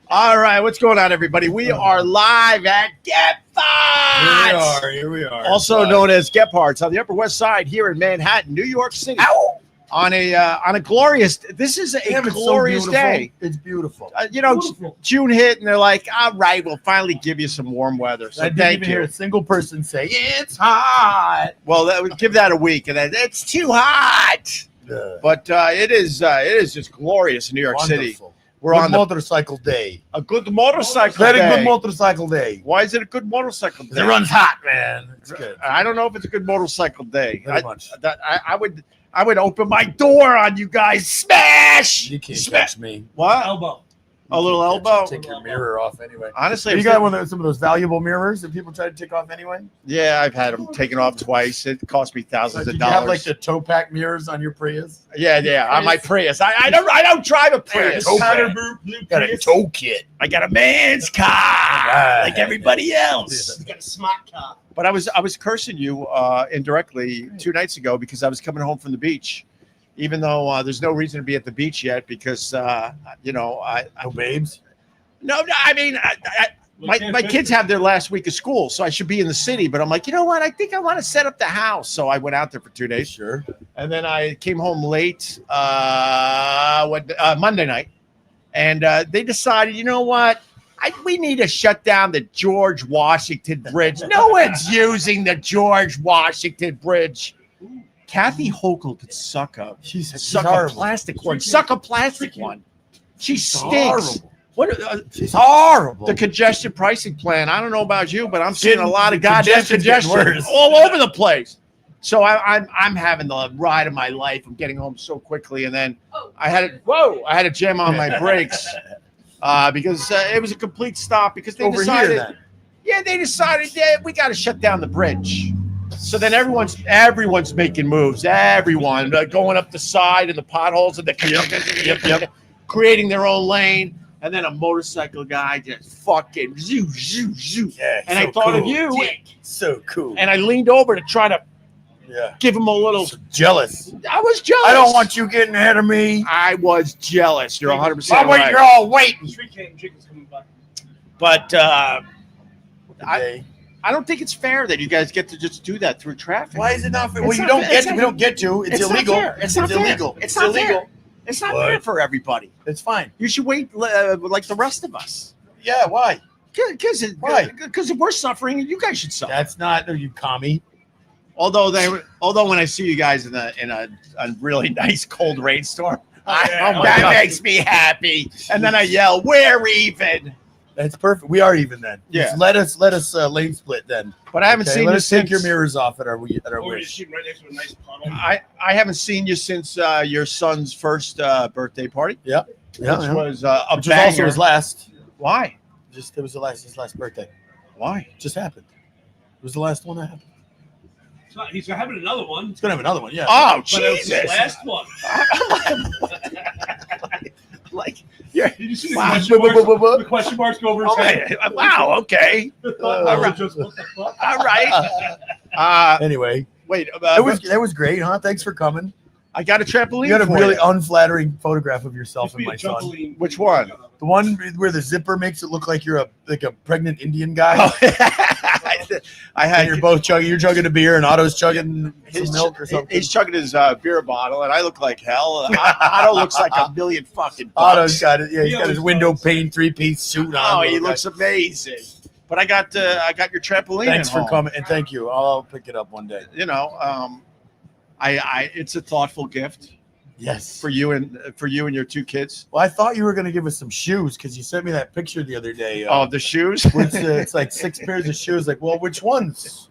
All right, what's going on, everybody? We are live at Gebhards. Here we are. Also known as Gebhards on the Upper West Side here in Manhattan, New York City. Ow! On a glorious. This is a glorious day. It's beautiful. June hit, and they're like, "All right, we'll finally give you some warm weather." So I didn't thank even you. hear a single person say it's hot. Well, that would give that a week, and then it's too hot. But it is just glorious in New York City. We're good on the motorcycle day. a good motorcycle Very day. good motorcycle day. Why is it a good motorcycle day? It runs hot, man. It's good. I don't know if it's a good motorcycle day. Very much. I would open my door on you guys. Smash! You can't catch me. What? Elbow. A little elbow. Take your mirror off anyway. Honestly, You got some of those valuable mirrors that people try to take off anyway? yeah, I've had them taken off twice. It cost me thousands Did of you have dollars. like the toe pack mirrors on your Prius? Yeah, on my Prius. I don't drive a Prius. Toe Powder pack. blue Got a Prius. toe kit. I got a man's car, Right. like everybody else. He's got a smart car. But I was cursing you indirectly 2 nights ago because I was coming home from the beach, even though there's no reason to be at the beach yet because No babes. No, I mean, my kids have their last week of school, so I should be in the city. But I'm like, you know what? I think I want to set up the house. So I went out there for 2 days. Sure. And then I came home late Monday night. And they decided, you know what? We need to shut down the George Washington Bridge. No one's using the George Washington Bridge. Kathy Hochul could suck a plastic one. Suck a plastic one. She stinks. She's horrible. The congestion pricing plan. I don't know about you, but I'm seeing a lot of goddamn congestion's getting congestion worse. all over the place. So I'm having the ride of my life. I'm getting home so quickly, and then I had to jam on my brakes because it was a complete stop because they Over decided. here, then. Yeah, they decided we got to shut down the bridge. So then everyone's making moves. Everyone going up the side and the potholes and the creating their own lane. And then a motorcycle guy just fucking zoo. Yeah, And so I thought of cool. you. So cool. And I leaned over to try to give him a little. So jealous. I was jealous. I don't want you getting ahead of me. I was jealous. You're 100% Why right. you're all waiting. Street chicken's coming by. But Today. I don't think it's fair that you guys get to just do that through traffic. Why is it not fair? It's Well, you not don't fair. get It's to. not- We don't get to. It's not illegal. fair. It's not fair. illegal. It's not illegal. fair. It's not What? fair for everybody. It's fine. You should wait like the rest of us. Yeah. Why? Why? Because if we're suffering, you guys should suffer. That's not. You commie. Although when I see you guys in a really nice cold rainstorm, that makes me happy. And then I yell, "We're even!" That's perfect. We are even then. Yeah. Just let us lane split then. But I haven't seen Let you us take since your mirrors off at our Or you're wish. shooting right next to a nice puddle. I haven't seen you since your son's first birthday party, Yeah. which was a Which was also banger. his last. Why? It was his last birthday. Why? It just happened. It was the last one that happened. He's having another one. He's gonna have another one. Yeah. Oh, But it was his Jesus! last one. Like, Did you see the Wow. question marks? The question marks go over his head. wow. Okay. All right. Just, what the fuck? All right. Anyway, Wait. that was great, huh? Thanks for coming. I got a trampoline. You got a for really you. unflattering photograph of yourself Used to and be my a son. trampoline. Which one? The one where the zipper makes it look like you're a pregnant Indian guy. I And had you're both chugging. You're chugging a beer, and Otto's chugging his some milk or something. He's chugging his beer bottle, and I look like hell. Otto looks like a million fucking bucks. Otto's got it. Yeah, he's He got his always window does. pane 3-piece suit on. Oh, he little looks guy. amazing. But I got your trampoline. Thanks at for home. coming, and thank you. I'll pick it up one day. You know, I it's a thoughtful gift Yes. for you and your 2 kids. Well, I thought you were going to give us some shoes because you sent me that picture the other day. Oh, the shoes. Where it's like 6 pairs of shoes. Like, well, which ones?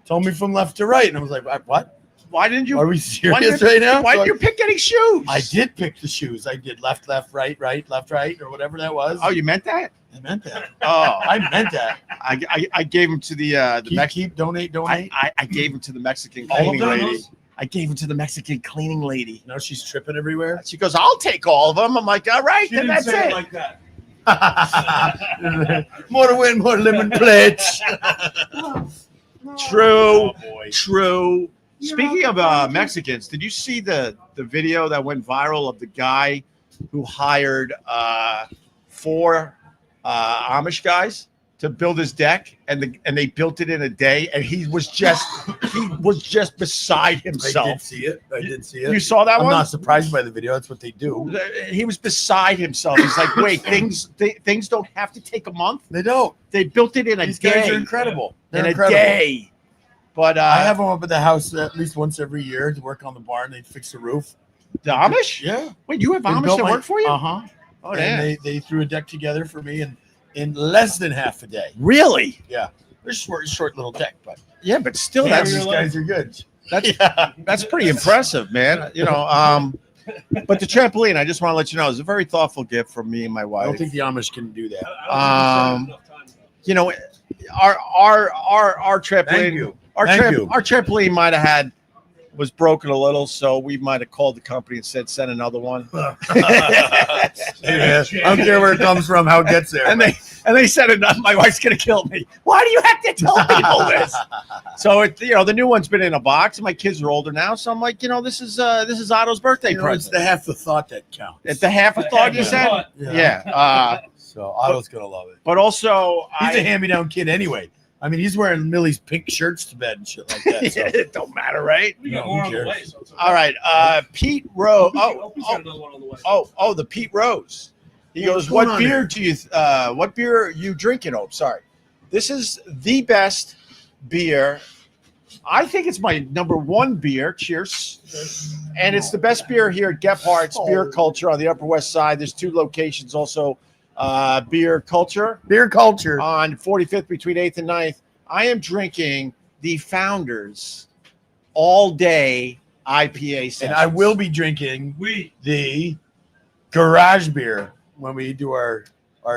Told me from left to right, and I was like, what? Why didn't you? Are we why serious did- right now? Why So did you pick any shoes? I did pick the shoes. I did left, right, left, right, or whatever that was. Oh, you meant that? I meant that. Oh, I meant that. I gave them to the Keep, donate. I gave them to the Mexican All of cleaning them, lady. those? I gave them to the Mexican cleaning lady. No, she's tripping everywhere. She goes, "I'll take all of them." I'm like, "All right, She then didn't that's say it." it like that. More to win, more lemon pledge. True, Oh, boy. true. Speaking of Mexicans, did you see the video that went viral of the guy who hired 4 Amish guys to build his deck, and they built it in a day, and he was just beside himself. I did see it. You saw that I'm one? not surprised by the video. That's what they do. He was beside himself. He's like, wait, things don't have to take a month. They don't. They built it in a These day. guys are incredible. They're in incredible. a day. But I have them up at the house at least once every year to work on the barn. They fix the roof. The Amish? Yeah. Wait, you have Amish that work for you? Uh-huh. Oh, And yeah. they threw a deck together for me in less than half a day. Really? Yeah. They're short little deck, but Yeah, but still, these guys are good. that's pretty impressive, man. You know, but the trampoline, I just want to let you know, is a very thoughtful gift from me and my I wife. don't think the Amish can do that. You know, our trampoline. Thank you. Our Thank you. our trampoline might have was broken a little, so we might have called the company and said send another one. Yeah, I don't care where it comes from, how it gets there. And they said enough. My wife's gonna kill me. Why do you have to tell people this? So the new one's been in a box, and my kids are older now. So I'm like, this is Otto's birthday it's present. the half the thought that counts. At the half a thought you said, yeah. So Otto's gonna love it. But also, He's a hand-me-down kid anyway. I mean, he's wearing Millie's pink shirts to bed and shit like that. So. it don't matter, right? We got No, more who on the cares? way. So it's okay. All right, Pete Rose. Opie's got another one on the way. The Pete Rose. He What's goes, going "What on beer do you? What beer are you drinking?" Oh, sorry. This is the best beer. I think it's my number 1 beer. Cheers! And it's the best beer here at Gebhards Beer Culture on the Upper West Side. There's 2 locations also. Beer Culture on 45th between 8th and 9th. I am drinking the Founders All Day IPA sessions. And I will be drinking the garage beer when we do our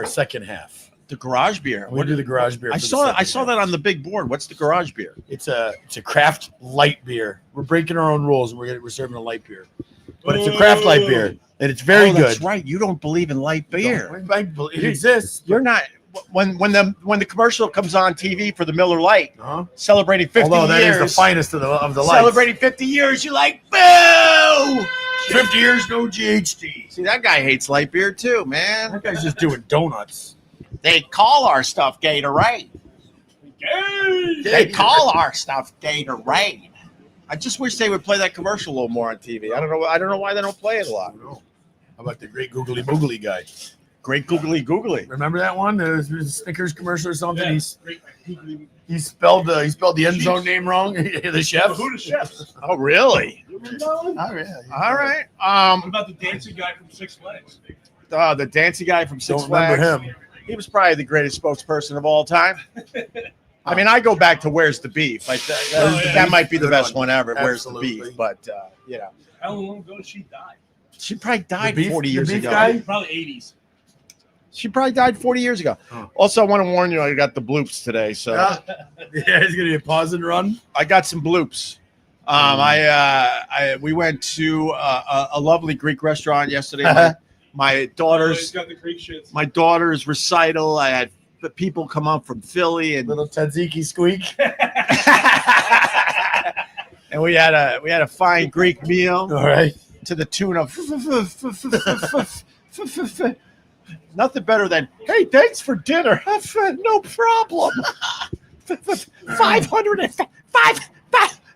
second half. the garage beer. We'll do the garage beer. I for the saw second that half. on the big board. What's the garage beer? It's a craft light beer. We're breaking our own rules. We're serving a light beer, but it's a craft light beer, and it's very good. That's right. You don't believe in light beer. It exists. You're not. When the commercial comes on TV for the Miller Lite, Huh? celebrating 50 Although that years, is the finest of the lights. celebrating 50 years, you're like, boo! 50 years, no GHD. See, that guy hates light beer too, man. That guy's just doing donuts. They call our stuff Gatorade. They call our stuff Gatorade. I just wish they would play that commercial a little more on TV. I don't know why they don't play it a lot. How about the great Googly Boogly guy? Great googly googly. Remember that one? There was a Snickers commercial or something. Yeah. He spelled the end zone name wrong. The chef. Who the chefs? Oh, really? You remember that one? Oh, yeah. All right. What about the dancing guy from Six Flags? The dancing guy from Six Don't remember Flags. him. He was probably the greatest spokesperson of all time. I mean, I go back to Where's the Beef? Like that might be the best one ever. Where's the Absolutely. Beef? But How long ago did she die? she probably died beef- 40 the years beef ago. guy? Probably 80s. She probably died 40 years ago. Huh. Also, I want to warn you, I got the bloops today, so Yeah, it's gonna be a pause and run. I got some bloops. We went to a lovely Greek restaurant yesterday. My He's daughter's got the Greek shits. my daughter's recital. I had the people come up from Philly and Little tzatziki squeak. and we had a fine Greek meal All right. to the tune of nothing better than, hey, thanks for dinner. No problem.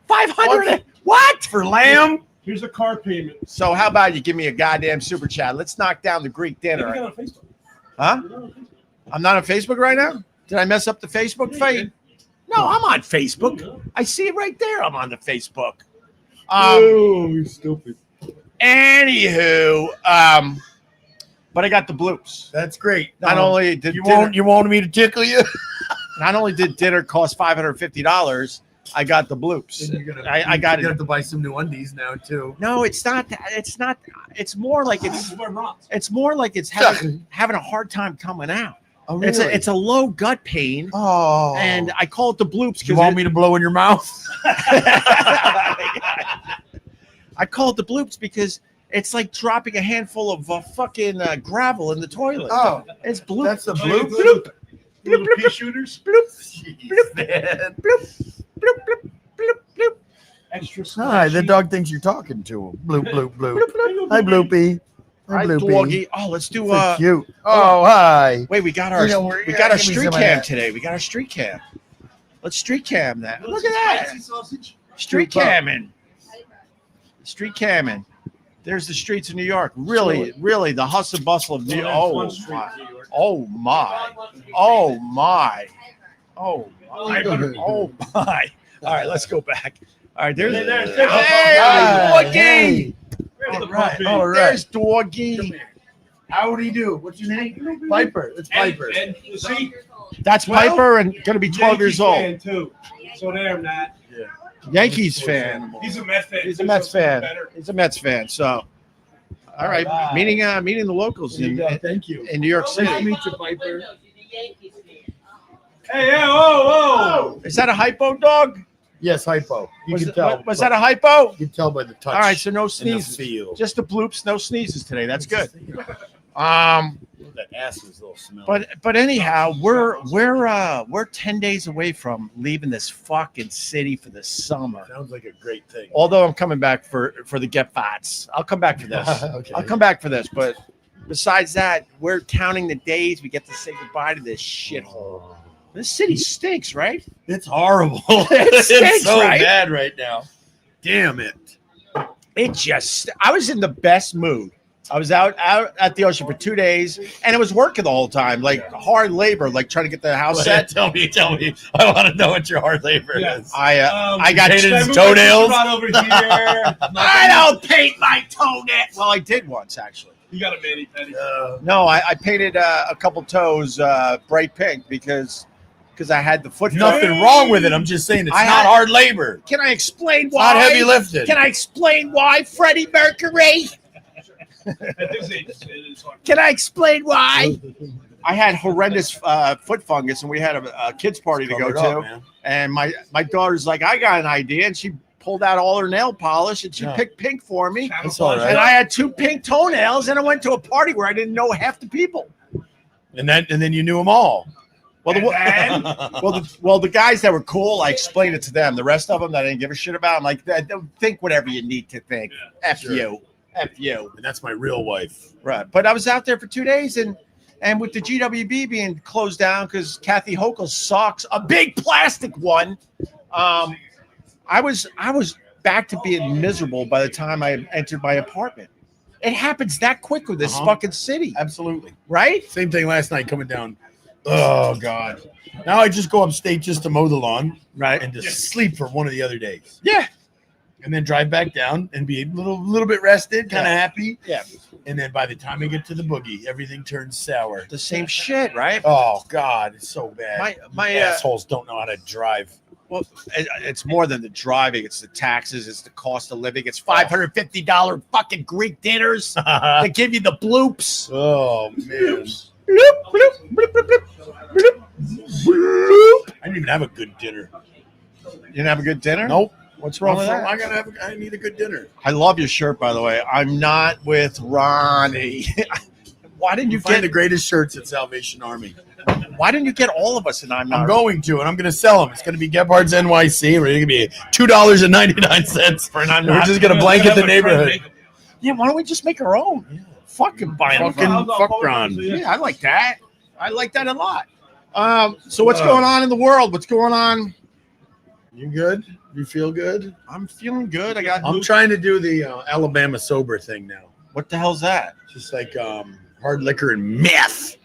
500 what? For lamb. Here's a car payment. So how about you give me a goddamn super chat? Let's knock down the Greek You're dinner. not on Facebook. Huh? You're not on Facebook. I'm not on Facebook right now? Did I mess up the Facebook feed? No, I'm on Facebook. I see it right there. I'm on the Facebook. Oh, stupid. Anywho, but I got the bloops. That's great. Not only did you dinner, wanted me to tickle you. not only did dinner cost $550, I got the bloops. I got You it. have to buy some new undies now too. No, it's not. It's not. It's more like it's. Wear bras. It's more like it's having a hard time coming out. Oh, It's a low gut pain, oh. and I call it the bloops You because want me to blow in your mouth? I call it the bloops because it's like dropping a handful of fucking gravel in the toilet. Oh, It's bloop. that's a Oh, bloop. bloop. Little pea shooters. bloop, Jeez, man. bloop, bloop, bloop, bloop. Extra Hi, the slushy. dog thinks you're talking to him. Bloop, bloop, bloop. Hi, Bloopy. Hi, Hi, Bloopy. doggy. Oh, let's do So cute. Oh, hi. Wait, we got our You know, we're- we got our give me street some of cam that. today. We got our street cam. Let's street cam that. You want Look at some that. spicy sausage? Street Super. camming. Street camming. There's the streets of New York. Really, really, the hustle and bustle of New York. Well, that's Oh one street my. in New York. Oh my. Oh my. Oh my. Oh my. All right, let's go back. All right, there's There's hey, Hi. doggy. Hey. Where's the All right, puppy? all right. There's doggy. Howdy do. What's your name? Piper. It's Piper. And you see, That's Piper and gonna be 12 years old. Yankee fan, too. So there, Matt. Yankees fan. He's a Mets fan. He's a too, Mets so it's fan. better. He's a Mets fan. So, all right, All right. meeting the locals in Thank you. New York Nice to City. meet you, Piper. Hey, whoa. Is that a hypo dog? Yes, hypo. You Was, can tell. was that a hypo? You can tell by the touch. All right, so no and the sneezes. feel. Just the bloops, no sneezes today. That's good. That ass is a little smell. But anyhow, we're 10 days away from leaving this fucking city for the summer. Sounds like a great thing. Although I'm coming back for the Gebhards. I'll come back for this. Okay. I'll come back for this. But besides that, we're counting the days we get to say goodbye to this shithole. This city stinks, right? It's horrible. It stinks, it's so right? bad right now. Damn it. It just, I was in the best mood. I was out at the ocean for 2 days, and it was working the whole time, like hard labor, like trying to get the house set. Tell me. I want to know what your hard labor Yeah. is. I got painted his Move toenails? my over here. I don't paint my toenail. Well, I did once actually. You got a mani pedi. No, I painted a couple toes bright pink because I had the foot. Nothing wrong with it. I'm just saying it's I not had- hard labor. Can I explain It's why? not heavy lifting. Can I explain why, Freddie Mercury? At this age, it is hard. Can I explain why? I had horrendous foot fungus, and we had a kids party to go Covered up, to. man. And my daughter's like, I got an idea, and she pulled out all her nail polish and she Yeah. picked pink for me. That's all right. And I had 2 pink toenails, and I went to a party where I didn't know half the people. And then you knew them all. Well, the guys that were cool, I explained it to them. The rest of them that I didn't give a shit about, I'm like, think whatever you need to think. F Sure. you. F you. And that's my real wife. Right. But I was out there for 2 days, and with the GWB being closed down because Kathy Hochul's socks, a big plastic one, I was back to being miserable by the time I entered my apartment. It happens that quick with this fucking city, Absolutely. right? Same thing last night coming down. Oh, God. Now I just go upstate just to mow the lawn Right. and just sleep for one of the other days. Yeah. And then drive back down and be a little bit rested, kind of happy. Yeah. And then by the time I get to the boogie, everything turns sour. The same shit, right? Oh, God. It's so bad. My Assholes don't know how to drive. well, it's more than the driving. It's the taxes. It's the cost of living. It's $550 fucking Greek dinners that give you the bloops. Oh, man. Bloop, bloop, bloop, bloop, bloop, bloop, bloop. I didn't even have a good dinner. You didn't have a good dinner? Nope. What's wrong with that? I need a good dinner. I love your shirt, by the way. I'm not with Ronnie. Why didn't you You find get? the greatest shirts at Salvation Army. Why didn't you get all of us? And I'm not. I'm going to, and I'm going to sell them. It's going to be Gebhards NYC. We're going to be $2.99 For an I'm We're not. just going to blanket the neighborhood. Yeah, why don't we just make our own? Fucking buy them. Fucking fuck Ron. Yeah, I like that. I like that a lot. So what's going on in the world? What's going on? You good? You feel good? I'm feeling good. I got. I'm trying to do the Alabama sober thing now. What the hell's that? Just like hard liquor and meth.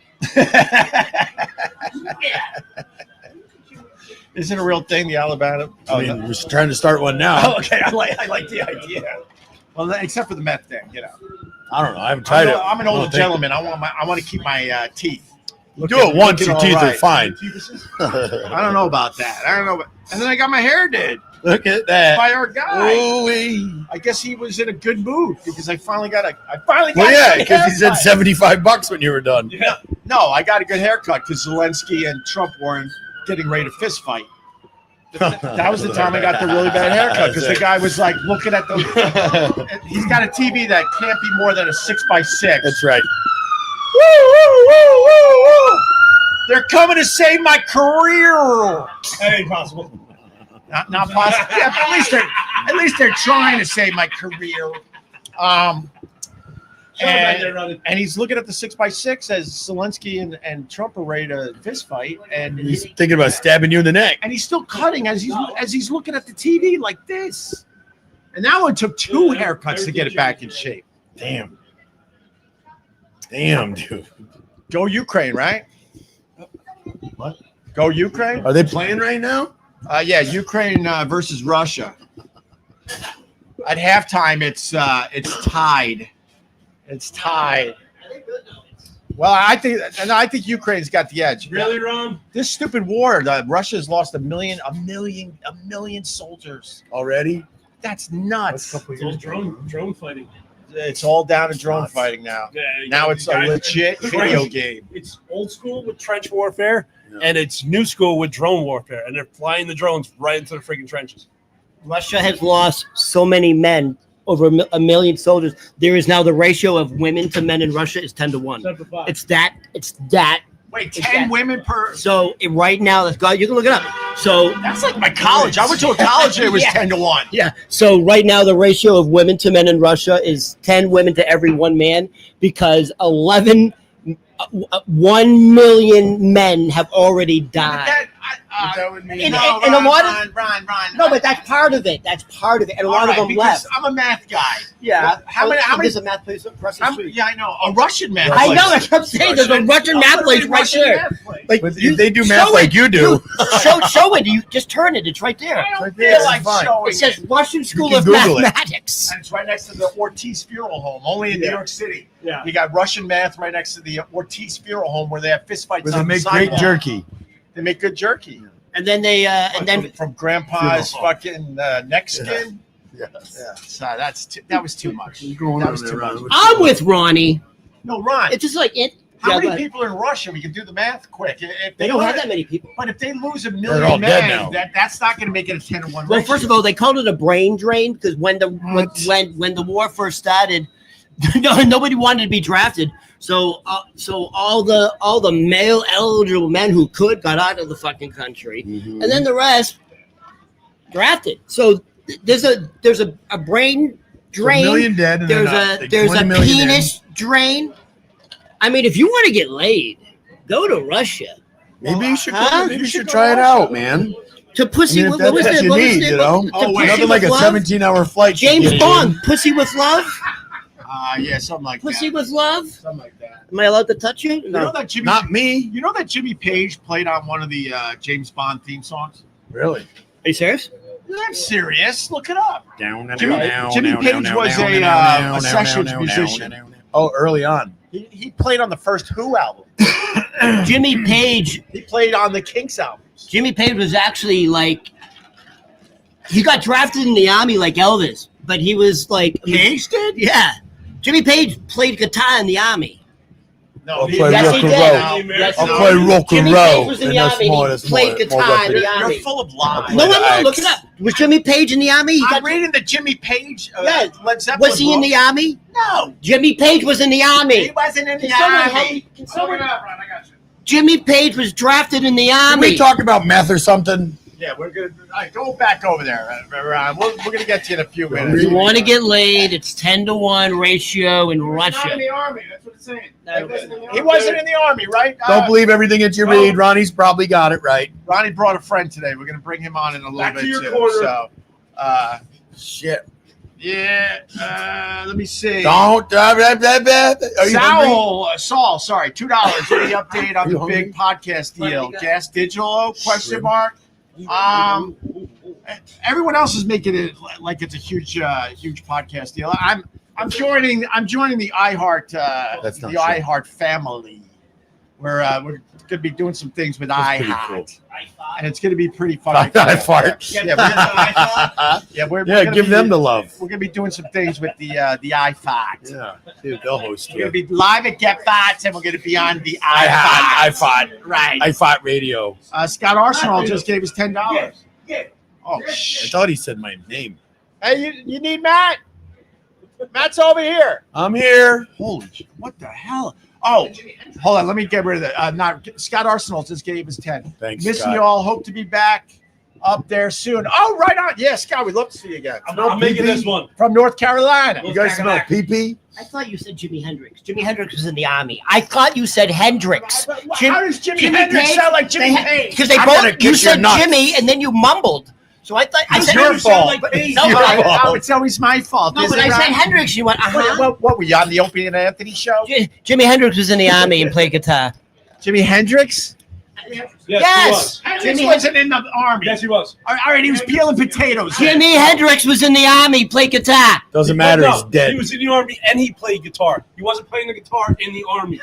Is it a real thing, the Alabama? I mean, we're trying to start one now. Oh, okay. I like the idea. Well, except for the meth thing, you know. I don't know. I haven't tried it. I'm an I older don't think- gentleman. I want to keep my teeth. Do it once, looking your all teeth are right. fine. I don't know about that. I don't know. And then I got my hair did Look at that. by our guy. Ooh-wee. I guess he was in a good mood because I finally got a Well, good yeah, because he said haircut. $75 when you were done. No, I got a good haircut because Zelensky and Trump weren't getting ready to fist fight. That was the time I got the really bad haircut because the guy was like looking at the. He's got a TV that can't be more than a 6x6. That's right. Woo, woo, woo, woo, woo. They're coming to save my career. That ain't possible. Not possible. Yeah, but at least At least they're trying to save my career. And he's looking at the 6x6 as Zelensky and Trump are ready to fist fight, and He's thinking about stabbing you in the neck. and he's still cutting as he's looking at the TV like this. And that one took 2 haircuts to get it back in shape. Damn, dude. Go Ukraine, right? What? Go Ukraine? Are they playing right now? Yeah, Ukraine versus Russia. At halftime, it's tied. It's tied. Well, I think Ukraine's got the edge. Really, Ron? This stupid war, Russia's lost a million soldiers. Already? That's nuts. It's all drone fighting. It's all down to drone fighting now. Yeah, Now it's a legit video game. It's old school with trench warfare, Yeah. and it's new school with drone warfare, and they're flying the drones right into the freaking trenches. Russia has lost so many men, over a million soldiers. There is now the ratio of women to men in Russia is 10-1. It's that. Wait, It's 10 that- women per. So right now, let's go. You can look it up. So That's like my college. I went to a college and it was Yeah. 10-1. yeah. So right now, the ratio of women to men in Russia is 10 women to every 1 man, because 1 million men have already died. That would mean And a lot of Ron. no, but that's part of it. That's part of it, and a lot of them because left. I'm a math guy. Yeah. How many? There's a math place across the street. Yeah, I know. A Russian math. I place. know. That's what I'm saying. There's a Russian math place right there. Like, But if they do math show like it. you do, Show it. You just turn it. It's right there. I don't Right feel there, like it's fine. showing It says Russian School can of Google it. Mathematics. And it's right next to the Ortiz Funeral Home, only in New York City. Yeah. You got Russian math right next to the Ortiz Funeral Home where they have fist fights where they on the make great sidewalk. jerky. They make good jerky. And then they and then from Grandpa's Funeral home. fucking neck skin. Yes. Yeah. So that was too much. What's going That on was there, too Ron? much. I'm with Ronnie. No, Ron. It's just like it. How yeah, many but people are in Russia? We can do the math quick. If They don't have lose- that many people. But if they lose a all million dead men, now. that's not going to make it a 10-1. Well, first of all, they called it a brain drain because when the war first started, nobody wanted to be drafted. So all the male eligible men who could got out of the fucking country, and then the rest drafted. So there's a brain drain. A million dead. And There's a penis drain. I mean, if you want to get laid, go to Russia. Maybe you should. Huh? Maybe you should try it out, man. To pussy. I mean, if what that's was what it? you What was need, it? you know? To Oh, wait, Pussy Nothing like with a Love? 17-hour flight. to James get Bond, Pussy with Love. Yeah, something like Pussy that. with Love. Something like that. Am I allowed to touch you? You know that in. Not me. You know that Jimmy Page played on one of the James Bond theme songs? Really? Are you serious? I'm serious. Look it up. Jimmy Page was a sessions musician. Oh, early on. He played on the first Who album. Jimmy Page. He played on the Kinks albums. Jimmy Page was actually like, he got drafted in the army like Elvis, but he was like, Page did? yeah. Jimmy Page played guitar in the army. No, I'll play Yes, rock he and did. roll. Yes, I'll he play did. rock and Jimmy roll. Page was in And the that's army. more- He that's played more guitar what in they- the army. You're full of lies. No, Axe. look it up. Was Jimmy Page in the army? He I'm got, reading the Jimmy Page Yeah. Led Zeppelin was he in book. the army? No, Jimmy Page was in the he army. wasn't in the Can someone help army. me? Can someone- Ron, I got you. Jimmy Page was drafted in the Can we army. talk about meth or something? Yeah, we're good. All right, go back over there, Ron. We're going to get to you in a few minutes. If you want to get laid, it's 10-1 ratio in Not in Russia. the army. That's what it's saying. No. He wasn't in the army, right? Don't believe everything that you read. Ronnie's probably got it right. Ronnie brought a friend today. We're going to bring him on in a little Back bit to your too. corner. So, Shit. let me see. Don't. Are you hungry? Saul, sorry, $2. Any update on You the hungry? big podcast deal? What? Gas Digital? Question Shrimp. mark. Everyone else is making it like it's a huge podcast deal. I'm joining the iHeart That's not the true. iHeart family. We're going to be doing some things with That's pretty iHeart, cool. and it's going to be pretty fun. I fart. Yeah, we're Yeah, gonna give be- them the love. We're going to be doing some things with the iFart. Yeah, dude, they'll host We're going you. to be live at Gebhards, and we're going to be on the I iFart. fought. Right. I fought radio. Scott Arsenal just gave us $10. Yeah. Oh, I shit. thought he said my name. Hey, you need Matt? Matt's over here. I'm here. Holy shit. What the hell? Oh, hold on. Let me get rid of that. Scott Arsenal just gave us 10. Thanks, Missing Scott. you all. Hope to be back. up there soon. Oh, right on. Yeah, Scott, we'd love to see you again. I'm making this one. From North Carolina. You guys smell pee-pee? I thought you said Jimi Hendrix. Jimi Hendrix was in the army. I thought you said Hendrix. How does Jimi Hendrix Page? sound like Jimmy Page? Because they I'm gonna both. You kick your said nuts. Jimmy, and then you mumbled. So I thought I It's said your fault. No, It's but your I, fault. Oh, it's always my fault. no, isn't but I it, said Ryan? Hendrix. You went, What were you on the Opie and Anthony show? Jimi Hendrix was in the army and played guitar. Jimi Hendrix? Yes. Hendrix Jimi- wasn't in the army. Yes, he was. All right, he was peeling potatoes. Jimi Hendrix was in the army, played guitar. Doesn't matter. No, He's dead. He was in the army and he played guitar. He wasn't playing the guitar in the army.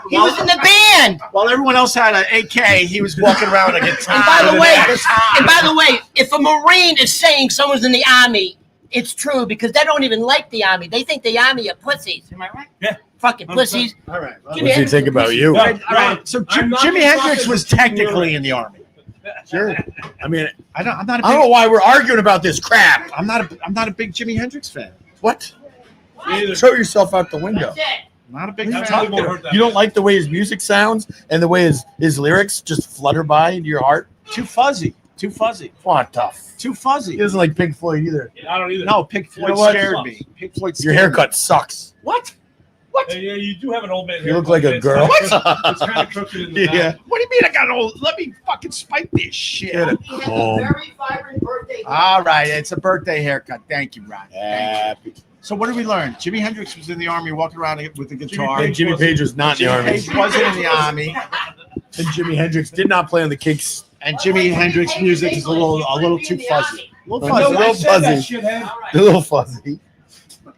He was in the band. While everyone else had an AK, he was walking around with a guitar. And by the way, if a Marine is saying someone's in the army, it's true because they don't even like the army. They think the army are pussies. Am I right? Yeah. Fucking pussies. All right. Jimi What do you Hendrix think about you? Yeah. All right. So I'm not Jimi the Hendrix fucking was technically in the army. Sure. I mean, I'm not a I don't know big. why we're arguing about this crap. I'm not a big Jimi Hendrix fan. What? Either. Throw yourself out the window. That's it. I'm not a big That's fan. how they won't hurt that You don't much. like the way his music sounds and the way his lyrics just flutter by into your heart? Too fuzzy. Too fuzzy. What tough. Too He fuzzy. doesn't like Pink Floyd either. I don't either. No, Pink Floyd know what? scared me. Pink Floyd Your scared me. haircut sucks. What? What? Yeah, you do have an old man. You look like a girl. It's kind of crooked in the Yeah. back. What do you mean I got old? Let me fucking spike this shit. Get it. He has Oh. a very vibrant birthday. All right, it's a birthday haircut. Thank you, Ryan. Thank you. Happy. So what did we learn? Jimi Hendrix was in the army, walking around with a guitar. And Jimmy Page was not in the Jimmy army. Page wasn't in the army, And Jimi Hendrix did not play on the Kicks. and Jimi Hendrix music is a little too fuzzy. A little I know, fuzzy. a little I said that, fuzzy. shithead. A little fuzzy.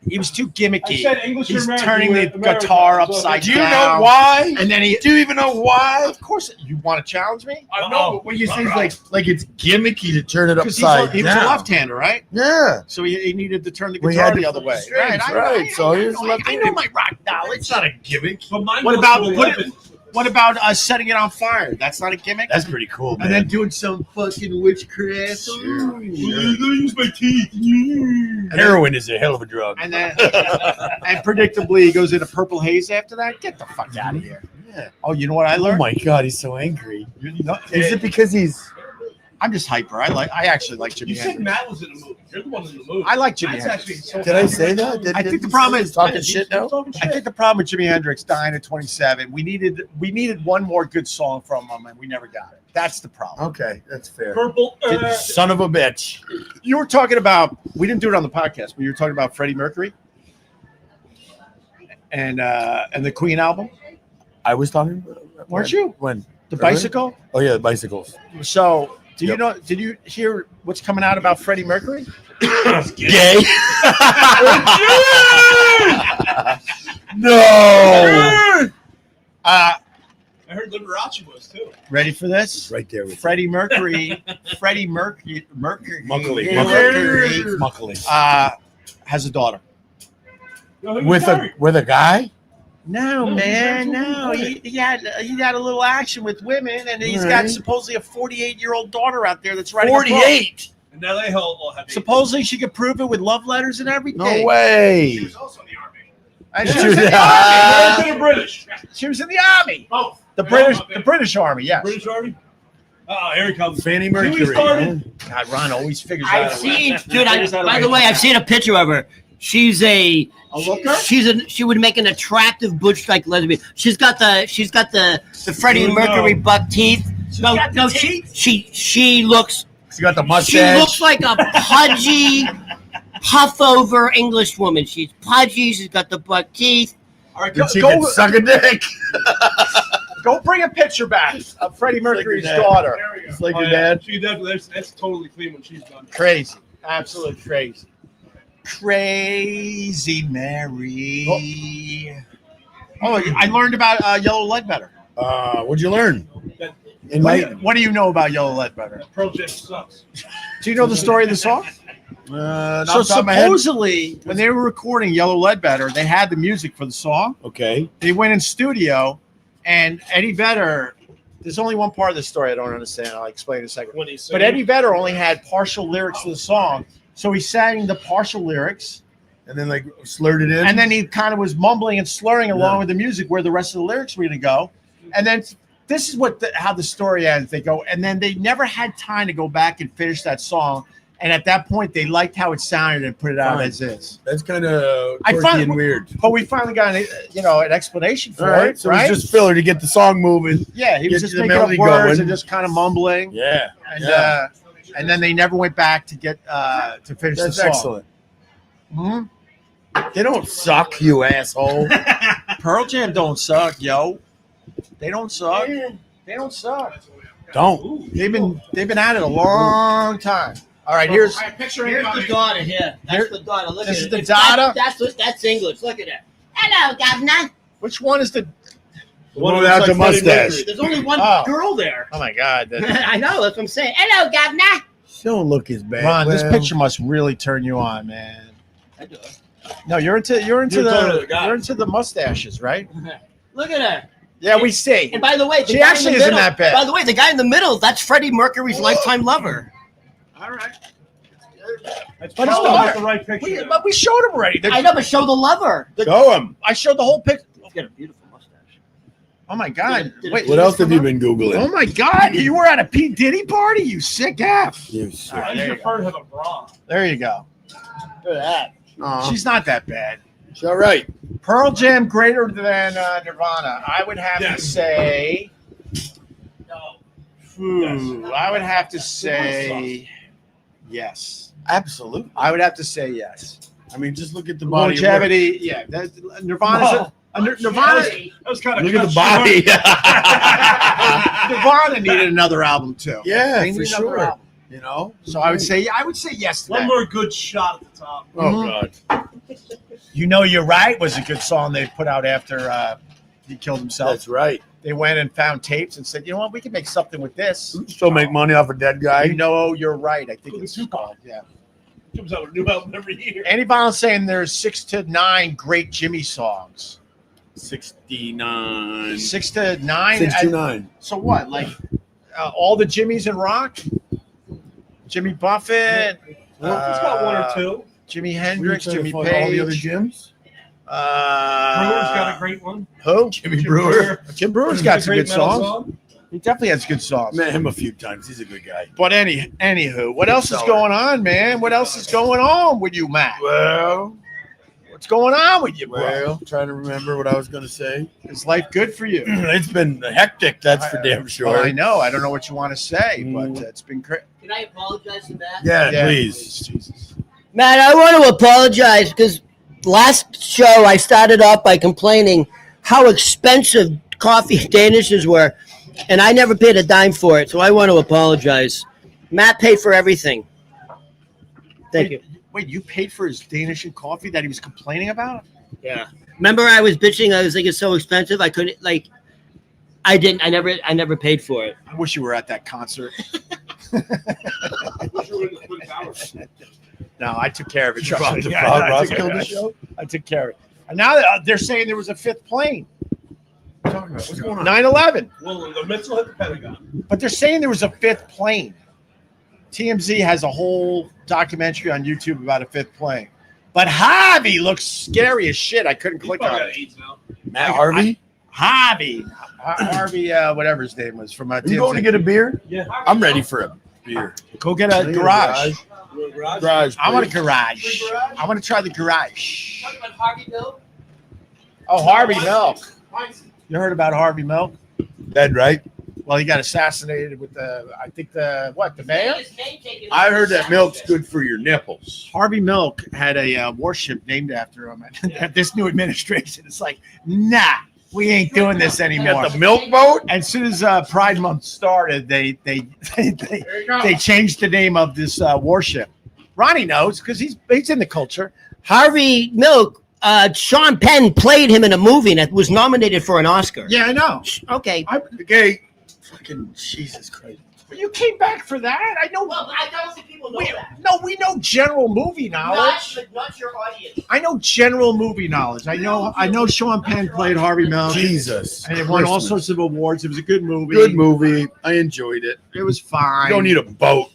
He was too I gimmicky. said English or He's American. turning the American. guitar So- upside Do you down. know why? And then he. Do you even know why? Of course, you want to challenge me? I No, but what you say is like it's gimmicky to turn it Because upside he was down. a left-hander, right? Yeah. So he needed to turn the Well, he guitar had the to other way. flip the strings, right. So he was I left-handed. know my rock knowledge. It's not a gimmick. But mine What goes about to what, 11. what about setting it on fire? That's not a gimmick. That's pretty cool, man. And then doing some fucking witchcraft. Sure, Ooh. Use my teeth. Heroin is a hell of a drug. And then and predictably he goes into purple haze after that. Get the fuck out of here. Yeah. Oh, you know what I Oh learned? my god, he's so angry. No, Is it because he's I'm just hyper. I actually like Jimi You said Hendrix. Matt was in the movie. You're the one in the movie. I like Jimi That's Hendrix. actually so Did I say that? I think the problem is talking shit now. I think the problem with Jimi Hendrix dying at 27, we needed one more good song from him, and we never got it. That's the problem. Okay, that's fair. Purple. Son of a bitch. You were talking about, we didn't do it on the podcast, but you were talking about Freddie Mercury and the Queen album, I was talking. weren't you? When? The Really? bicycle. Oh yeah, the bicycles. So, Yep. did you hear what's coming out about Freddie Mercury? Gay. No. I heard Liberace was too. Ready for this? Right there with Freddie Mercury, Mercury, Muckley. Muckley, has a daughter. with a guy. No, No, man, he's no. absolutely He had a little action with women, and he's All got right. supposedly a 48-year-old daughter out there that's writing a book. 48. And now they all have. Supposedly she could prove it with love letters and everything. No way. He was also in the army. And Yeah. she was in the Yeah. army. American or British? She was in the army. Both. The They all British, up the British Army. Yes. British Army. Oh, here he comes. Fanny we Mercury. started? God, Ron always figures out. I've a way. seen, dude. Figures out a By way the to way, do I've that. seen a picture of her. She's a looker? she would make an attractive butch like lesbian. She's got the Freddie Oh, no. Mercury buck teeth. No, she looks She got the she mustache. looks like a pudgy, puff over English woman. She's pudgy. She's got the buck teeth. All right, And she can suck a dick. go bring a picture back of Freddie Mercury's Like your dad. daughter. There we go. It's like Oh, your yeah. dad. She definitely. That's totally clean when she's done. Crazy, absolutely crazy. Crazy Mary. Oh, I learned about Yellow Ledbetter. What'd you learn? In What do you know about Yellow Ledbetter? Project sucks. Do you know the story of the song? not So off the top of my head. supposedly, when they were recording Yellow Ledbetter, they had the music for the song. Okay. They went in studio, and Eddie Vedder. There's only one part of the story I don't understand. I'll explain in a second. When he's But Eddie Vedder only had partial lyrics to the song, so he sang the partial lyrics, And then like slurred it in. and then he kind of was mumbling and slurring along Yeah. with the music where the rest of the lyrics were going to go. And then this is how the story ends. They go, and then they never had time to go back and finish that song. And at that point, they liked how it sounded and put it out as is. That's kind of I quirky and weird. But we finally got an explanation for it, So right? it's just filler to get the song moving. Yeah, he was Get just the making up melody words going. and just kind of mumbling. Yeah. And then they never went back to get to finish That's the song. excellent. Mhm. They don't suck, you asshole. Pearl Jam don't suck, yo. They don't suck. They don't suck. Don't. They've been at it a long time. All right, here's Here's the daughter here. That's the daughter. Look this at is it. the If that- daughter? That's English. Look at that. Hello, governor. which one is the? The one without the mustache. There's only one Oh. girl there. Oh my God, I know. That's what I'm saying. Hello, governor. She don't look as bad. Ron, this Well, picture must really turn you on, man. I do it. No, you're into You're talking to the the guy. you're into the mustaches, right? Look at her. Yeah, we see. And by the way, the She guy actually in the isn't middle, that bad. By the way, the guy in the middle, that's Freddie Mercury's lifetime lover. All right. That's But it's probably not- not the right picture. But we showed him already. I know, but show the lover. Show him. I showed the whole picture. He's got a beautiful mustache. Oh my God! Did it- Wait, What else have you been Oh Googling? my God! You were at a P Diddy party, you sick F. You sick. I there you prefer to have a bra. There you go. Look at that. She's not that bad. She's all right. Pearl Jam greater than Nirvana. I would have to Yes. say. No. I would have to say yes. Absolutely. I would have to say yes. I mean, just look at the body. of work. Longevity, yeah. Nirvana's Nirvana. That was kind of Look at the body. Nirvana needed another album too. Yeah, They for need another sure. album. You know? So I would say yes to One that. more good shot at the top. Oh, God. You Know You're Right was a good song they put out after he killed himself. That's right. They went and found tapes and said, you know what, we can make something with this. Still make money off a dead guy. You Know You're Right. I think Look at it's Tupac. called. Yeah. Comes out with a new album every year. Andy Bond's saying there's 6 to 9 great Jimmy songs. 69. 6 to 9. 629. So what? Like all the Jimmys in rock? Jimmy Buffett. He's got one or two. Jimi Were you Hendrix, trying to Jimmy find all the other Page. gyms? Brewer's got a great one. Who? Jimmy Brewer. Jim Brewer's got some good metal songs. song. He definitely has good songs. Met him a few times. He's a good guy. But anywho, what else is Seller. going on, man? What else is going on with you, Matt? Well, What's going on with you, bro? trying to remember what I was going to say. Is life good for you? It's been hectic, that's for damn Well, sure. I know. I don't know what you want to say, but it's been crazy. Can I apologize to Matt? Yeah, please. Jesus. Matt, I want to apologize because last show I started off by complaining how expensive coffee Danishes were, and I never paid a dime for it, so I want to apologize. Matt paid for everything. Thank you. Wait, you paid for his Danish and coffee that he was complaining about? Yeah. Remember I was bitching, I was like, it's so expensive, I couldn't, like, I never paid for it. I wish you were at that concert. No, I took care of it. Trust me. Rob I Ross took killed care the of it. show? I took care of it. And now they're saying there was a 5th plane. What's going on? 9/11. Well, the missile hit the Pentagon. But they're saying there was a 5th plane. TMZ has a whole documentary on YouTube about a 5th plane. But Harvey looks scary as shit. I couldn't He's click probably on got it. AIDS now. Matt Harvey? Harvey, whatever his name was from You going to get a beer? Yeah. I'm ready for a beer. Go get a garage. Garage. I want a please. garage. I want to try the garage. Talking about Harvey Milk? Oh, Harvey Milk. You heard about Harvey Milk? Dead, right? Well, he got assassinated with the mayor? I heard that milk's good for your nipples. Harvey Milk had a warship named after him. And this new administration is like, nah, we ain't doing this anymore. Got the milk boat? And as soon as Pride Month started, they changed the name of this warship. Ronnie knows because he's in the culture. Harvey Milk, Sean Penn played him in a movie that was nominated for an Oscar. Yeah, I know. Okay. Okay. Fucking Jesus Christ. But you came back for that. I know. Well, I don't think people know that. No, we know general movie knowledge. Not your audience. I know general movie knowledge. I know Sean Penn played Harvey Milk. Jesus. And it won all Christmas. sorts of awards. It was a good movie. Good movie. I enjoyed it. It was fine. You don't need a boat.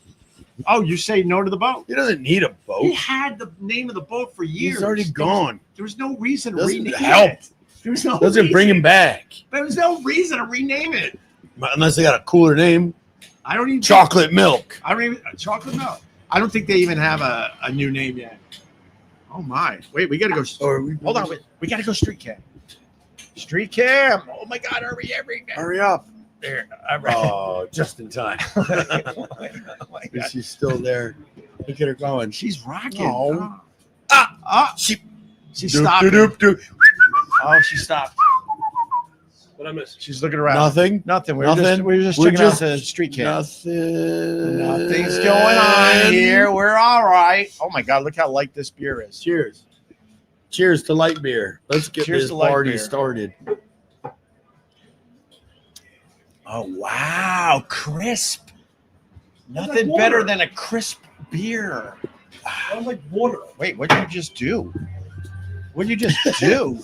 Oh, you say no to the boat? He doesn't need a He boat. had the name of the boat for years. He's already gone. There was no reason to Doesn't rename help. it. There was no Doesn't bring him reason. back. There was no reason to rename it. Unless they got a cooler name. I don't even Chocolate milk. I don't even chocolate milk. I don't think they even have a new name yet. Oh my! Wait, we gotta go. Hold on, wait. We gotta go street cam. Street cam. Oh my God! Hurry up. There. Oh, just in time. Oh my God. She's still there. Look at her going. She's rocking. No. She stopped. Oh, she stopped. What I missed? She's looking around. Nothing. Nothing. We Nothing. were just We're checking out the street cam. Nothing. Nothing's going on here. We're all right. Oh my God! Look how light this beer is. Cheers. Cheers to light beer. Let's get Cheers this to light party beer. started. Oh wow, crisp. Nothing like better water. than a crisp beer. I was like water. Wait, what did you just do? What did you just do?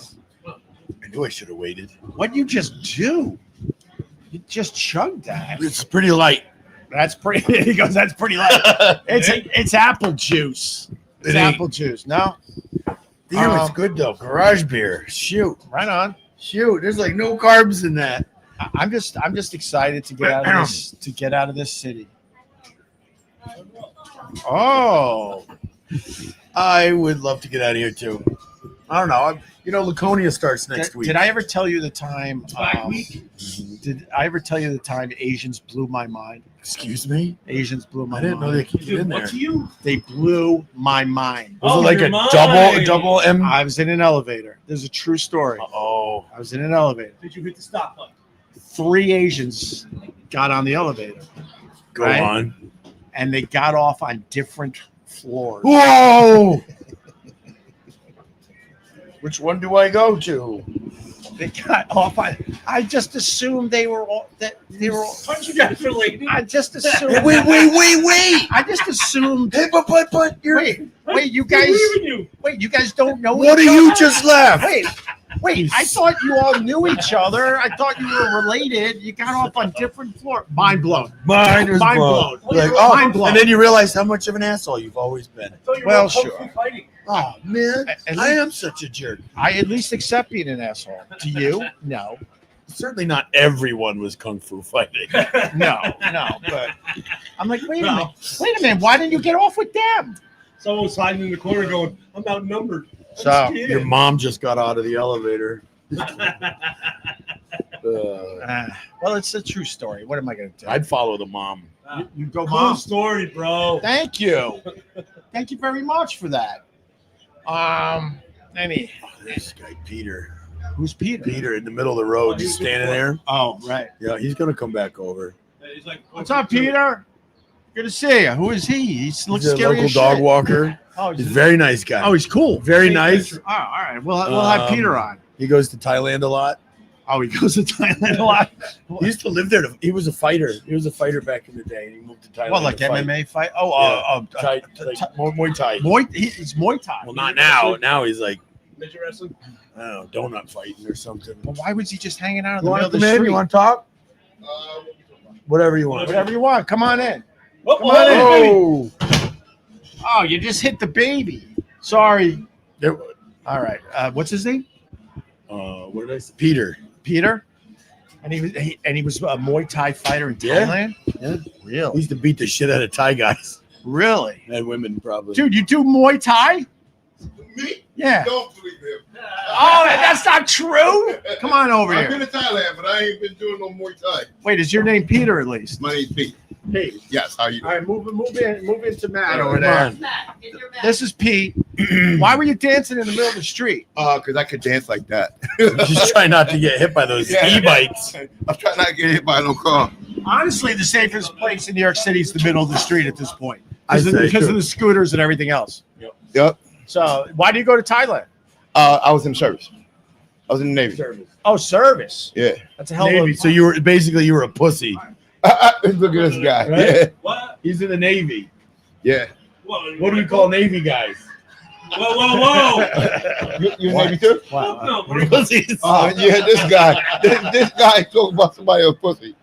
I knew I should have waited. What did you just do? You just chugged that. It's pretty light. That's pretty. He goes, that's pretty light. It's apple juice. It's It ain't. apple juice. No, Damn, it's good though. Garage beer. Shoot. right on. Shoot. There's like no carbs in that. I'm just excited to get out of this city. Oh, I would love to get out of here too. I don't know. Laconia starts next week. Did I ever tell you the time? Black Week. Did I ever tell you the time Asians blew my mind? Excuse me? Asians blew my I didn't know mind. they could get Dude, in there. what to you? They blew my mind. Was Oh, it like your a mind. double M? I was in an elevator. There's a true story. Oh. I was in an elevator. Did you hit the stop button? 3 Asians got on the elevator, Go Right? on. and they got off on different floors. Whoa! Which one do I go to? They got off on. I just assumed they were all that they were. All, Aren't you guys related? I just assumed. Hey, wait! I just assumed. Hey, but you're. Wait, you I guys. believe in you. Wait, you guys don't know What each do you other? just left? Wait, I thought you all knew each other. I thought you were related. You got off on different floors. Mind blown. Mine was Mind blown. blown. Like, Mind blown. and then you realize how much of an asshole you've always been. I thought you were Well, all kung sure. fu fighting. Oh man, At I least- am such a jerk. I at least accept being an asshole. Do you? No. Certainly not everyone was kung fu fighting. No. But I'm like, wait a minute. Why didn't you get off with them? Someone was hiding in the corner going, I'm outnumbered. I'm So, scared." Your mom just got out of the elevator. Well, it's a true story. What am I going to do? I'd follow the mom. You go, Cool Mom. story, bro. Thank you. Thank you very much for that. Any This guy Peter. who's Peter? Peter in the middle of the road, just standing there. Oh, right. Yeah, he's gonna come back over. He's like, What's up, Peter? Good to see you. Who is he? He looks He's a scary local as dog shit. walker. Oh, He's a very nice guy. he's cool. very Take nice. picture. Oh, all right. We'll have Peter on. He goes to Thailand a lot. Oh, he goes to Thailand a lot. He used to live there. He was a fighter. He was a fighter back in the day, and he moved to Thailand. What, like to fight. MMA fight? Oh, Thai, like, Muay Thai. He's Muay Thai. Well, not now. Now he's like, Midget wrestling? I don't know, donut fighting or something. But why was he just hanging out in You the want middle to of come the in? street? You want to talk? Whatever you want. Whatever you want. Come on in. Oh, Come on in. Oh, Oh, you just hit the baby. Sorry. there, All right. What's his name? what did I say? Peter. Peter. And he was a Muay Thai fighter in Yeah. Thailand. Yeah. He Really? used to beat the shit out of Thai guys Really? and women, probably. Dude, you do Muay Thai? Me? Yeah. Don't believe him. Oh, that's not true. Come on over I've been here. to Thailand, but I ain't been doing no Muay Thai. Wait, is your name Peter at least? My name's Pete. Pete. Yes, how you All doing? right, move into Matt Come over there. on. This is Pete. Why were you dancing in the middle of the street? Because I could dance like that. Just try not to get hit by those Yeah. e-bikes. I'm trying not to get hit by no car. Honestly, the safest place in New York City is the middle of the street at this point. I'd say Because too. of the scooters and everything else. Yep. So why do you go to Thailand? I was in service. I was in the Navy. Oh, service. Yeah. That's a hell Navy. of a... So you were a pussy. Look at this guy. Right? Yeah. What? He's in the Navy. Yeah. What do we call Navy guys? Whoa. You in Navy too? Wow. No, What are pussies? Yeah, this guy. This guy talking about somebody else pussy.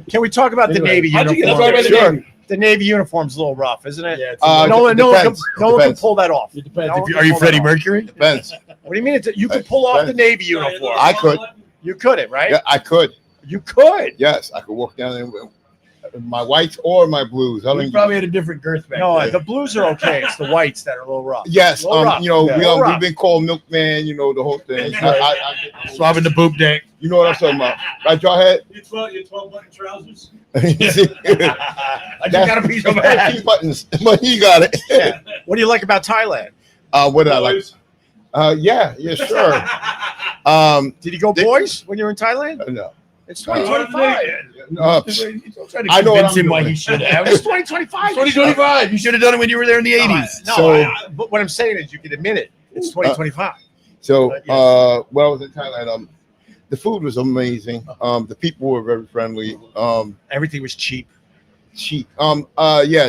Can we talk about the Anyway, Navy how'd you get uniform? talk about the Sure. Navy? The Navy uniform's a little rough, isn't it? Yeah, it's no one can, depends. no one can Depends. pull that off. it depends. No one Are can you pull Freddie that off. Mercury? Depends. What do you mean? You can pull off the Navy uniform. I could. You couldn't, right? Yeah, I could. You could. Yes, I could walk down there with my whites or my blues. I We don't. probably had a different girth back No, then. the blues are okay. It's the whites that are a little rough. Yes, Little rough. you know, Yeah. Little we've rough. been called milkman. You know the whole thing. Swabbing the poop deck. You know what I'm talking about, right, Jawhead? Your 12 button trousers. I just got a piece of ass. Key buttons, but he got it. Yeah. What do you like about Thailand? What did I like? Yeah, sure. Did you go boys when you were in Thailand? No. It's 2025. I know what I'm Convince him why doing. he should have. It's 2025. 2025. You should have done it when you were there in the 80s. No, So- but what I'm saying is you can admit it. It's 2025. So, Yes. when I was in Thailand, the food was amazing. The people were very friendly. Everything was cheap. Cheap.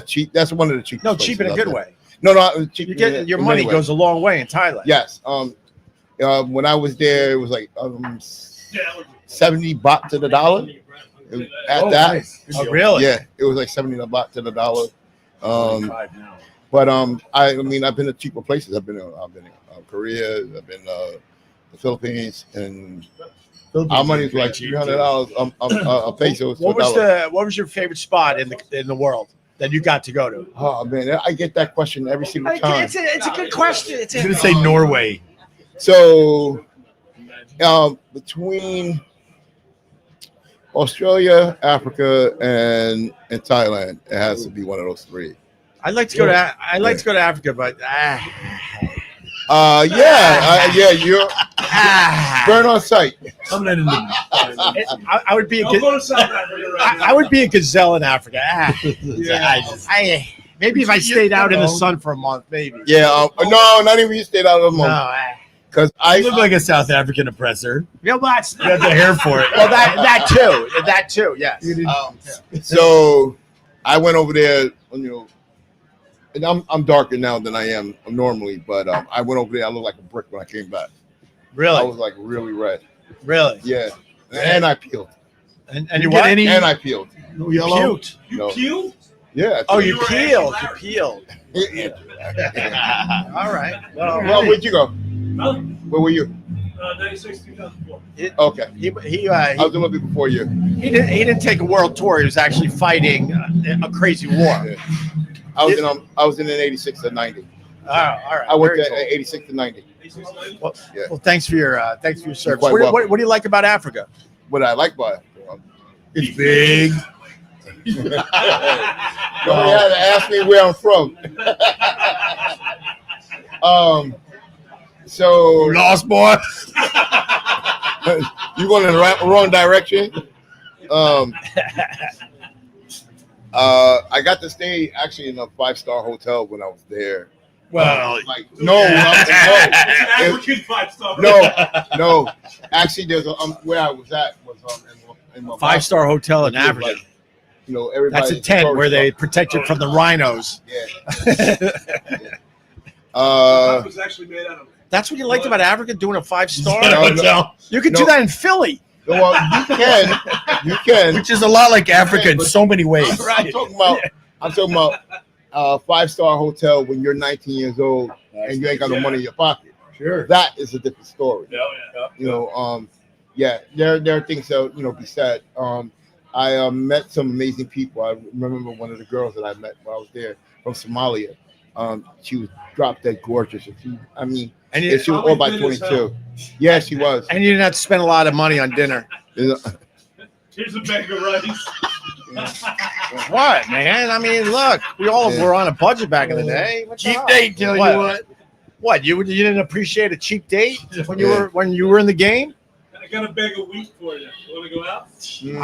Cheap. That's one of the cheap. No, cheap in a good way. No, cheap. You get your in money many ways. goes a long way in Thailand. Yes. When I was there, it was like 70 baht to the dollar. At that, nice. Oh, really? yeah, it was like 70 baht to the dollar. But I mean, I've been to cheaper places. I've been in Korea. I've been the Philippines, and our money's like $300 a peso. to a dollar. What was your favorite spot in the world that you got to go to? Oh man, I get that question every single time. It's a good question. I was going to say Norway. So, between Australia, Africa, and Thailand, it has to be one of those three. I'd like to go to Africa, but You're burn on sight. I'm not in the. I would be a I'll go to South Africa. I would be a gazelle in Africa. Yeah. Maybe if I stayed out in the sun for a month, maybe. Yeah, no, not even you stayed out of the No, month. Because I You look like a South African oppressor. yeah, well, that's You have the hair for it. well, that too, yes. so I went over there, and I'm darker now than I am normally, but I went over there. I looked like a brick when I came back. I Really, was like really red. really. Yeah, and I peeled. And You you get what? any- And I peeled. No yellow. Puked. No. Pew? Yeah. Oh, I you You were peeled. You Larry. peeled. peeled. All right. Well, where'd you go? Huh? Where were you? 96, 2004. Okay, He I was a little bit before you. didn't take a world tour. He was actually fighting a crazy war. Yeah. I was in an 86 to 90. Oh, all right. I went Very to cool. 86 to 90. 86, 90? Well, thanks for your service. quite What welcome. do you like about Africa? What I like about it. It's big. Nobody had to ask me where I'm from. So Lost boy. you going in the wrong direction. I got to stay actually in a 5-star hotel when I was there. Well, Like no, It's an African 5-star. no. Actually, there's where I was at was in my 5-star hotel in It was Africa. like, everybody. That's a tent where they protect you from the rhinos. Yeah. It was actually made out of. That's what you liked about Africa, doing a 5-star. No. You could No. do that in Philly. Well, you can. which is a lot like Africa in so many ways. I'm talking about 5-star hotel when you're 19 years old and you ain't got no money in your pocket. Sure. That is a different story. Yeah. There are things that be said. I met some amazing people. I remember one of the girls that I met when I was there from Somalia. She was drop dead gorgeous. She was all by 22. Yeah, she was. And you didn't have to spend a lot of money on dinner. Here's a bag of rice. What, man? I mean, look, we all were on a budget back in the day. What's Cheap up? date, tell you what. What, you didn't appreciate a cheap date when you were in the game? I got a bag of wheat for you. You want to go out?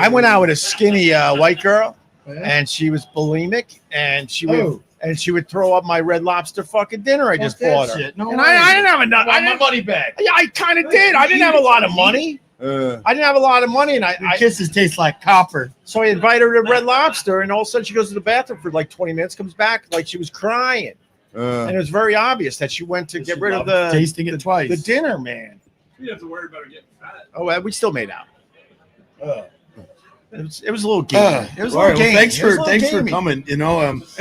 I went out with a skinny white girl, and she was bulimic, and she would throw up my Red Lobster fucking dinner I just bought her. No And I didn't have enough. I want my money back. Yeah, I kind of did. I didn't have a lot of money. And Your kisses taste like copper. so I invited her to Red Lobster, and all of a sudden she goes to the bathroom for like 20 minutes, comes back like she was crying, and it was very obvious that she went to get rid of tasting it twice. the dinner, man. You don't have to worry about her getting fat. Oh, we still made out. It was a little game. It was a All right, little well, game. thanks for coming. It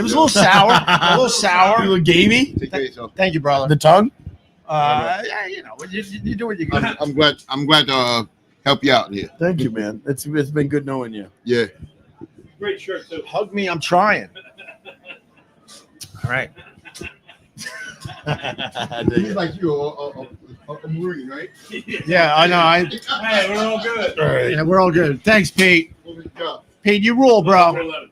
was a little sour. A little A sour. little gamey. Take care of yourself. Thank you, brother. The tongue. Yeah, you do what you got. I'm glad to help you out here. Thank you, man. It's been good knowing you. Yeah. Great shirt too. Hug me. I'm trying. All right. He's like you, a Marine, right? Yeah, I know. Hey, we're all good. All right. Yeah, we're all good. Thanks, Pete. Pete, you rule, bro.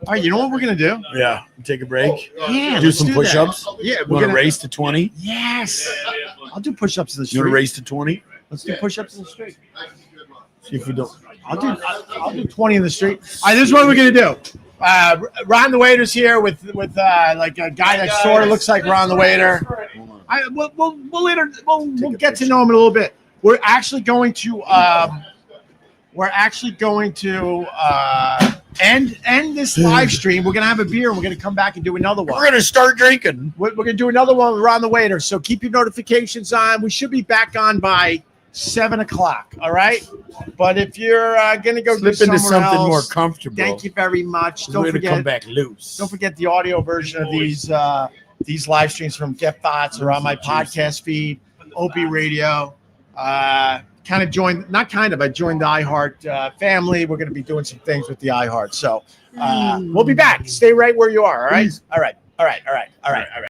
All right, you know what we're gonna do? Yeah. Take a break. Yeah, Do let's some that. push-ups. Yeah, You want to race to 20? Yes. I'll do push-ups in the You want street. to race to 20? Let's do push-ups in the street. See if we don't. I'll do 20 in the street. All right, this is what we're gonna do. Ron the Waiter's here with like a guy that sort of looks like Ron the Waiter. We'll get to know him in a little bit. We're actually going to end this live stream. We're gonna have a beer and we're gonna come back and do another one. We're gonna start drinking. We're gonna do another one with Ron the Waiter. So keep your notifications on. We should be back on by 7 o'clock. All right. But if you're gonna go Slip do into somewhere something else, more comfortable. thank you very much. We're Don't gonna forget. come back loose. Don't forget the audio version of these live streams from Gebhards are on my podcast feed, Opie Radio. I joined the iHeart family. We're going to be doing some things with the iHeart. So we'll be back. Stay right where you are. All right. All right.